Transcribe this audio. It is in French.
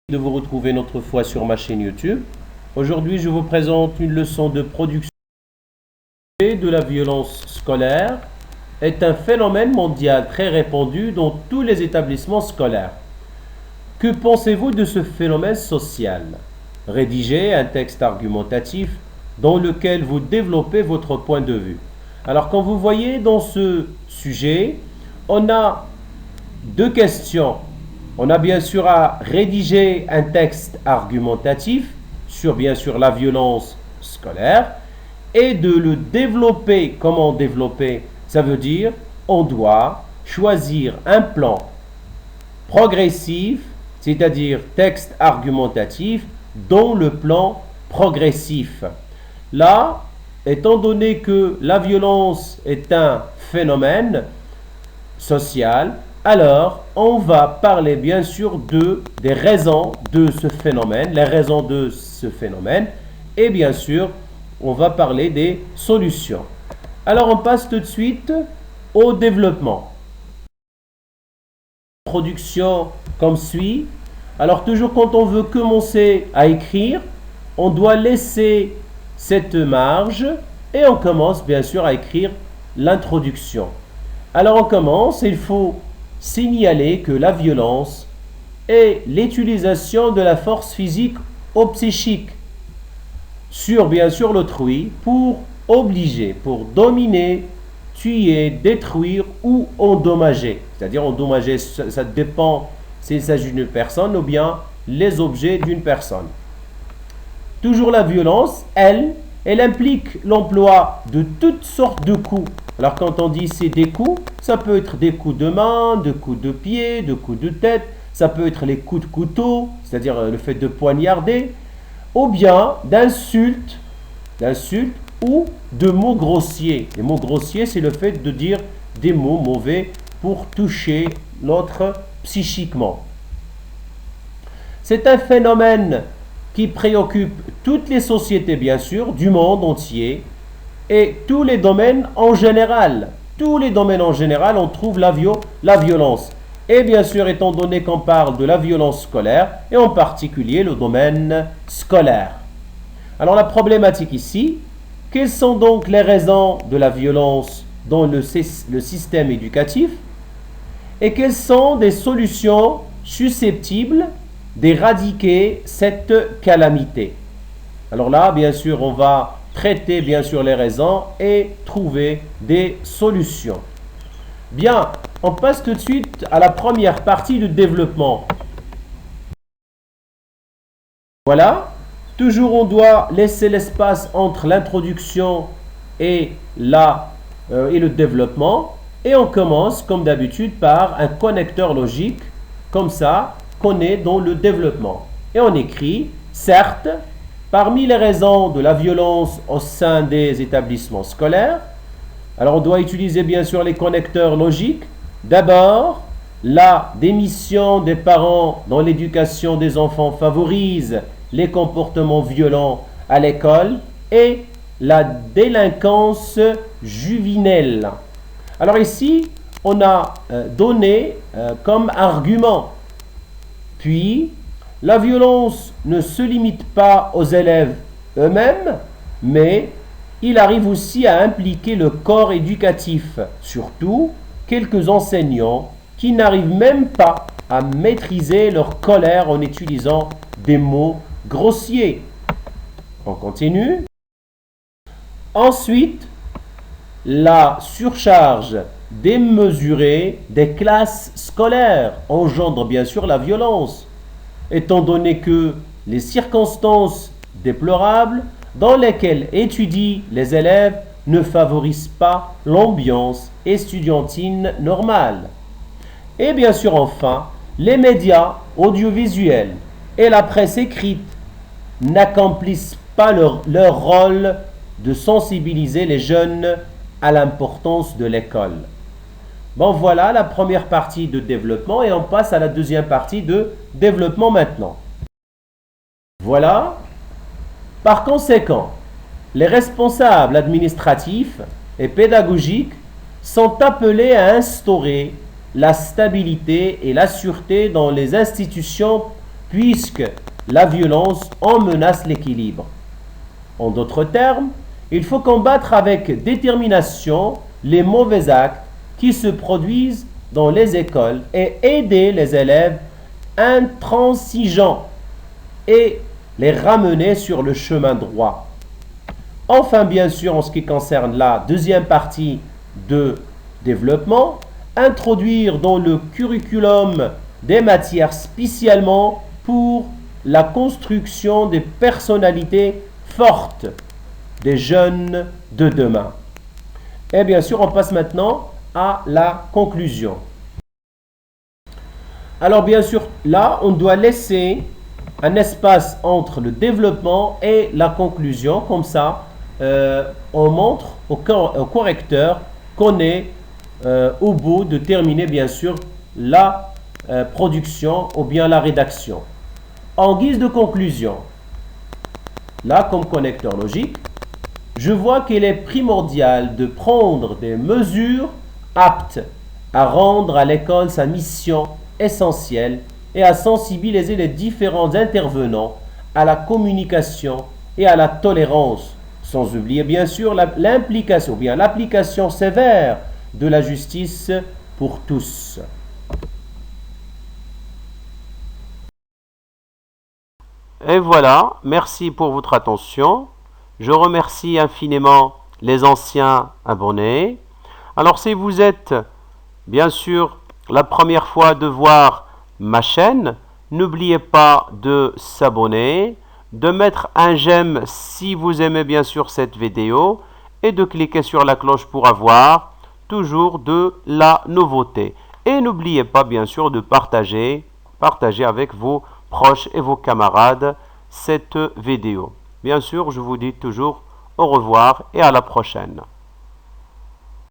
De vous retrouver une autre fois sur ma chaîne YouTube. Aujourd'hui, je vous présente une leçon de production de la violence scolaire est un phénomène mondial très répandu dans tous les établissements scolaires. Que pensez-vous de ce phénomène social? Rédigez un texte argumentatif dans lequel vous développez votre point de vue. Alors, comme vous voyez dans ce sujet, on a deux questions. On a bien sûr à rédiger un texte argumentatif sur bien sûr la violence scolaire et de le développer. Comment développer? Ça veut dire on doit choisir un plan progressif, c'est-à-dire texte argumentatif dans le plan progressif. Là, étant donné que la violence est un phénomène social, alors on va parler bien sûr des raisons de ce phénomène, les raisons de ce phénomène, et bien sûr on va parler des solutions. Alors on passe tout de suite au développement. Production comme suit. Alors toujours quand on veut commencer à écrire, on doit laisser cette marge et on commence bien sûr à écrire l'introduction. Alors on commence, il faut signaler que la violence est l'utilisation de la force physique ou psychique sur bien sûr l'autrui pour obliger, pour dominer, tuer, détruire ou endommager. C'est-à-dire endommager, ça dépend s'il s'agit d'une personne ou bien les objets d'une personne. Toujours la violence, elle implique l'emploi de toutes sortes de coups. Alors quand on dit c'est des coups, ça peut être des coups de main, des coups de pied, des coups de tête, ça peut être les coups de couteau, c'est-à-dire le fait de poignarder, ou bien d'insultes ou de mots grossiers. Les mots grossiers, c'est le fait de dire des mots mauvais pour toucher l'autre psychiquement. C'est un phénomène qui préoccupe toutes les sociétés, bien sûr, du monde entier, et tous les domaines en général. Tous les domaines en général, on trouve la violence. Et bien sûr, étant donné qu'on parle de la violence scolaire, et en particulier le domaine scolaire. Alors la problématique ici, quelles sont donc les raisons de la violence dans le système éducatif? Et quelles sont des solutions susceptibles d'éradiquer cette calamité? Alors là, bien sûr, on va traiter bien sûr les raisons et trouver des solutions. Bien, on passe tout de suite à la première partie du développement. Voilà, toujours on doit laisser l'espace entre l'introduction et le développement. Et on commence comme d'habitude par un connecteur logique, comme ça qu'on est dans le développement. Et on écrit, certes, parmi les raisons de la violence au sein des établissements scolaires, alors on doit utiliser bien sûr les connecteurs logiques. D'abord, la démission des parents dans l'éducation des enfants favorise les comportements violents à l'école et la délinquance juvénile. Alors ici, on a donné comme argument. Puis, la violence ne se limite pas aux élèves eux-mêmes, mais il arrive aussi à impliquer le corps éducatif, surtout quelques enseignants qui n'arrivent même pas à maîtriser leur colère en utilisant des mots grossiers. On continue. Ensuite, la surcharge démesurée des classes scolaires engendre bien sûr la violence, étant donné que les circonstances déplorables dans lesquelles étudient les élèves ne favorisent pas l'ambiance estudiantine normale. Et bien sûr enfin, les médias audiovisuels et la presse écrite n'accomplissent pas leur rôle de sensibiliser les jeunes à l'importance de l'école. Bon, voilà la première partie de développement et on passe à la deuxième partie de développement maintenant. Voilà. Par conséquent, les responsables administratifs et pédagogiques sont appelés à instaurer la stabilité et la sûreté dans les institutions puisque la violence en menace l'équilibre. En d'autres termes, il faut combattre avec détermination les mauvais actes qui se produisent dans les écoles et aider les élèves intransigeants et les ramener sur le chemin droit. Enfin, bien sûr, en ce qui concerne la deuxième partie de développement, introduire dans le curriculum des matières spécialement pour la construction des personnalités fortes des jeunes de demain. Et bien sûr, on passe maintenant à la conclusion. Alors bien sûr, là, on doit laisser un espace entre le développement et la conclusion. Comme ça, on montre au correcteur qu'on est au bout de terminer, bien sûr, la production ou bien la rédaction. En guise de conclusion, là, comme connecteur logique, je vois qu'il est primordial de prendre des mesures aptes à rendre à l'école sa mission essentielle et à sensibiliser les différents intervenants à la communication et à la tolérance, sans oublier bien sûr l'implication, ou bien l'application sévère de la justice pour tous. Et voilà, merci pour votre attention. Je remercie infiniment les anciens abonnés. Alors si vous êtes bien sûr la première fois de voir ma chaîne, n'oubliez pas de s'abonner, de mettre un j'aime si vous aimez bien sûr cette vidéo et de cliquer sur la cloche pour avoir toujours de la nouveauté. Et n'oubliez pas bien sûr de partager avec vos proches et vos camarades cette vidéo. Bien sûr, je vous dis toujours au revoir et à la prochaine.